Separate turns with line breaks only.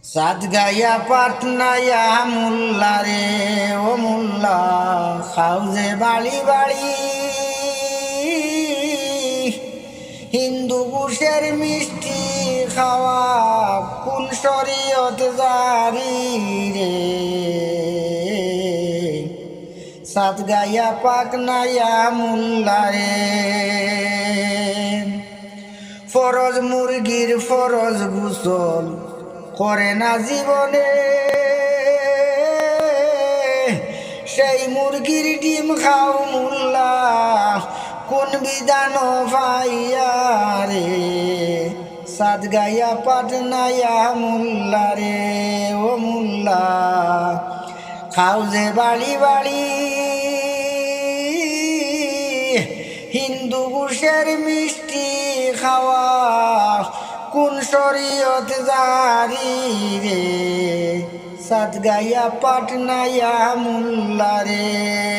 সাত গাইয়া পাটনাইয়া মুল্লা রে ও মুল্লা খাও যে বাড়ি বাড়ি হিন্দু কুশের মিষ্টি খাওয়া কোন শরীয়ত জারি রে সাত গাইয়া পাটনাইয়া মুল্লা রে ফরজ মুরগির ফরজ গোসল করে না জীবনে সেই মুরগির ডিম খাও মুল্লা কোন বিধান ভাইয়া রে সাত গাইয়া পাটনাইয়া মুল্লা রে ও মুল্লা খাও যে বাড়ি বাড়ি হিন্দু কুশের মিষ্টি খাওয়া কোন শরীয়ত জারি রে সাত গাইয়া পাটনাইয়া মুল্লা রে।